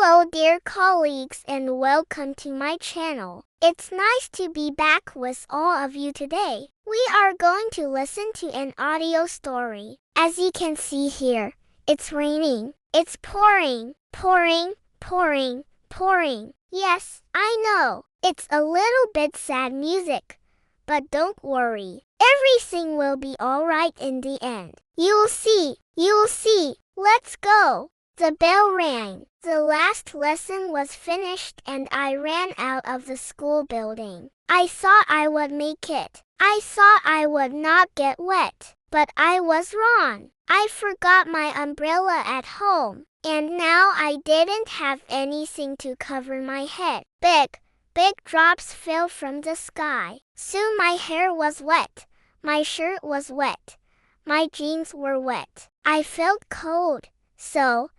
Hello dear colleagues and welcome to my channel. It's nice to be back with all of you today. We are going to listen to an audio story. As you can see here, it's raining. It's pouring, pouring, pouring, pouring. Yes, I know, it's a little bit sad music. But don't worry, everything will be alright in the end. You'll see, you'll see. Let's go. The bell rang. The last lesson was finished and I ran out of the school building. I thought I would make it. I thought I would not get wet. But I was wrong. I forgot my umbrella at home. And now I didn't have anything to cover my head. Big drops fell from the sky. Soon my hair was wet. My shirt was wet. My jeans were wet. I felt cold. So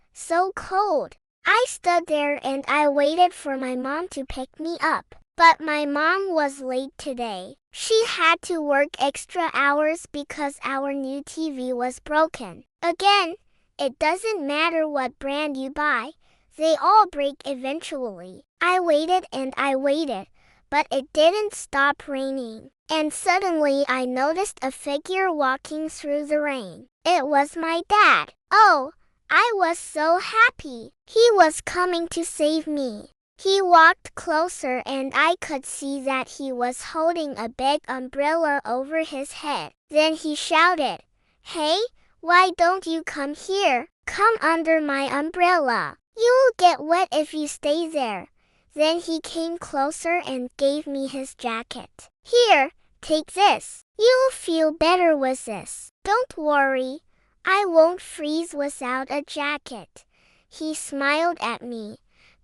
cold. I stood there and I waited for my mom to pick me up. But my mom was late today. She had to work extra hours because our new TV was broken. Again, it doesn't matter what brand you buy. They all break eventually. I waited and I waited, but it didn't stop raining. And suddenly I noticed a figure walking through the rain. It was my dad. Oh, I was so happy. He was coming to save me. He walked closer and I could see that he was holding a big umbrella over his head. Then he shouted, "Hey, why don't you come here? Come under my umbrella. You'll get wet if you stay there." Then he came closer and gave me his jacket. "Here, take this. You'll feel better with this. Don't worry. I won't freeze without a jacket." He smiled at me,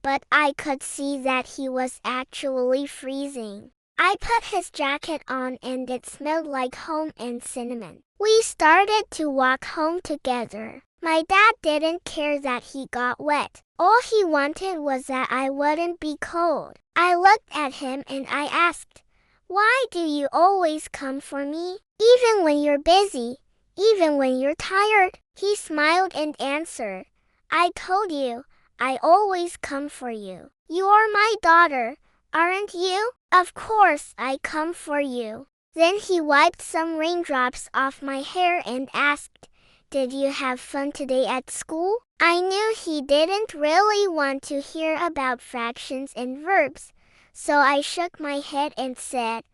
but I could see that he was actually freezing. I put his jacket on and it smelled like home and cinnamon. We started to walk home together. My dad didn't care that he got wet. All he wanted was that I wouldn't be cold. I looked at him and I asked, "Why do you always come for me? Even when you're busy? Even when you're tired?" He smiled and answered, "I told you, I always come for you. You're my daughter, aren't you? Of course I come for you." Then he wiped some raindrops off my hair and asked, "Did you have fun today at school?" I knew he didn't really want to hear about fractions and verbs, so I shook my head and said,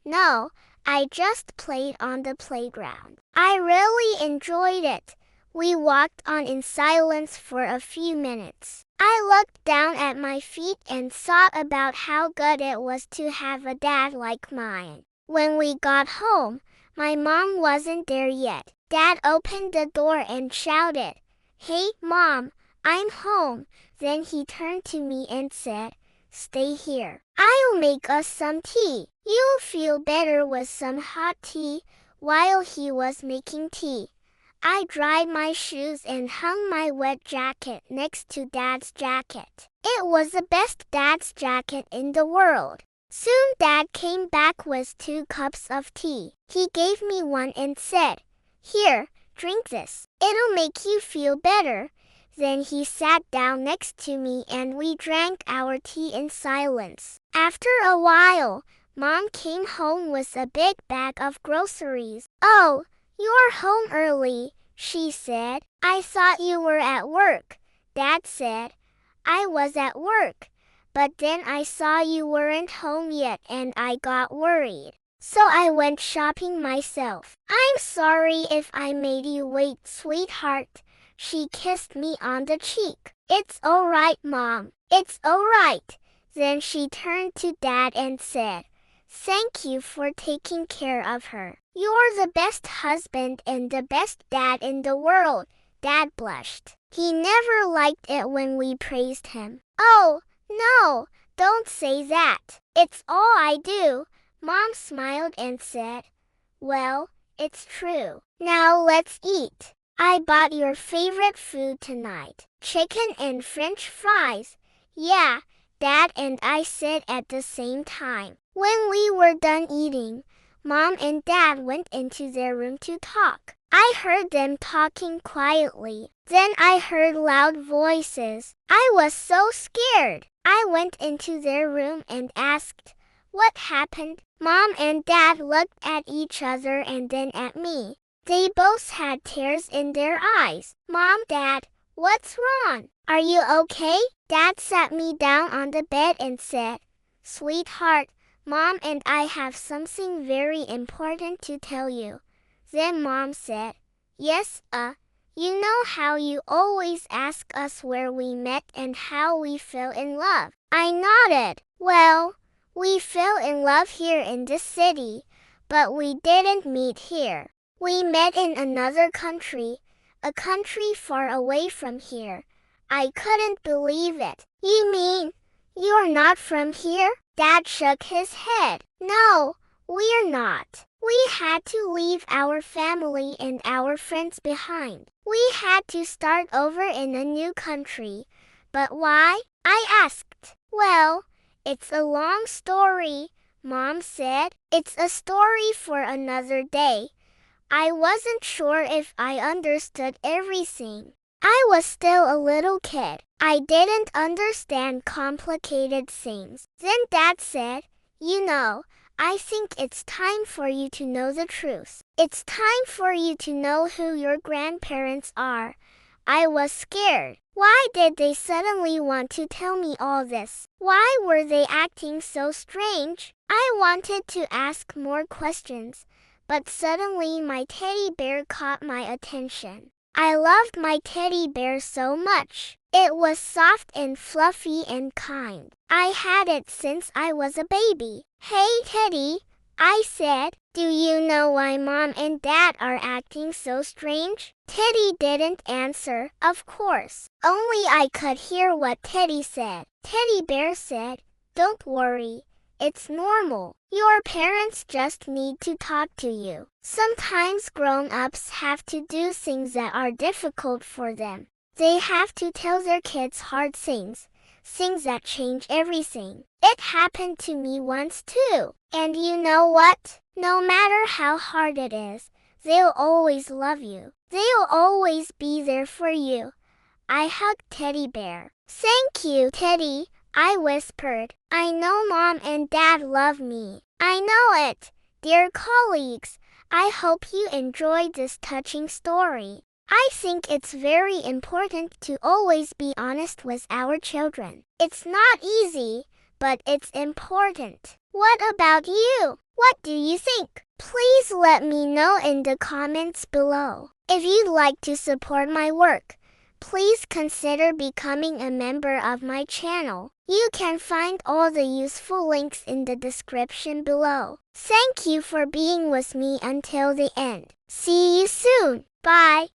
"No, I just played on the playground. I really enjoyed it." We walked on in silence for a few minutes. I looked down at my feet and thought about how good it was to have a dad like mine. When we got home, my mom wasn't there yet. Dad opened the door and shouted, "Hey, Mom, I'm home." Then he turned to me and said, "Stay here. I'll make us some tea. You'll feel better with some hot tea." While he was making tea, I dried my shoes and hung my wet jacket next to Dad's jacket. It was the best Dad's jacket in the world. Soon Dad came back with 2 cups of tea. He gave me one and said, "Here, drink this. It'll make you feel better." Then he sat down next to me and we drank our tea in silence. After a while, Mom came home with a big bag of groceries. "Oh, you're home early," she said. "I thought you were at work." Dad said, "I was at work, but then I saw you weren't home yet and I got worried. So I went shopping myself." "I'm sorry if I made you wait, sweetheart." She kissed me on the cheek. "It's all right, Mom. It's all right." Then she turned to Dad and said, "Thank you for taking care of her. You're the best husband and the best dad in the world." Dad blushed. He never liked it when we praised him. "Oh, no, don't say that. It's all I do." Mom smiled and said, "Well, it's true. Now let's eat. I bought your favorite food tonight. Chicken and French fries." "Yeah," Dad and I said at the same time. When we were done eating, Mom and Dad went into their room to talk. I heard them talking quietly. Then I heard loud voices. I was so scared. I went into their room and asked, "What happened?" Mom and Dad looked at each other and then at me. They both had tears in their eyes. "Mom, Dad, what's wrong? Are you okay?" Dad sat me down on the bed and said, "Sweetheart, Mom and I have something very important to tell you." Then Mom said, "Yes, you know how you always ask us where we met and how we fell in love." I nodded. "Well, we fell in love here in this city, but we didn't meet here. We met in another country, a country far away from here." I couldn't believe it. "You mean you're not from here?" Dad shook his head. "No, we're not. We had to leave our family and our friends behind. We had to start over in a new country." "But why?" I asked. "Well, it's a long story," Mom said. "It's a story for another day." I wasn't sure if I understood everything. I was still a little kid. I didn't understand complicated things. Then Dad said, "You know, I think it's time for you to know the truth. It's time for you to know who your grandparents are." I was scared. Why did they suddenly want to tell me all this? Why were they acting so strange? I wanted to ask more questions, but suddenly my teddy bear caught my attention. I loved my teddy bear so much. It was soft and fluffy and kind. I had it since I was a baby. "Hey, Teddy," I said, "do you know why Mom and Dad are acting so strange?" Teddy didn't answer, of course. Only I could hear what Teddy said. Teddy Bear said, "Don't worry. It's normal. Your parents just need to talk to you. Sometimes grown-ups have to do things that are difficult for them. They have to tell their kids hard things, things that change everything. It happened to me once too. And you know what? No matter how hard it is, they'll always love you. They'll always be there for you." I hugged Teddy Bear. "Thank you, Teddy," I whispered. "I know Mom and Dad love me. I know it." Dear colleagues, I hope you enjoyed this touching story. I think it's very important to always be honest with our children. It's not easy, but it's important. What about you? What do you think? Please let me know in the comments below. If you'd like to support my work, please consider becoming a member of my channel. You can find all the useful links in the description below. Thank you for being with me until the end. See you soon. Bye.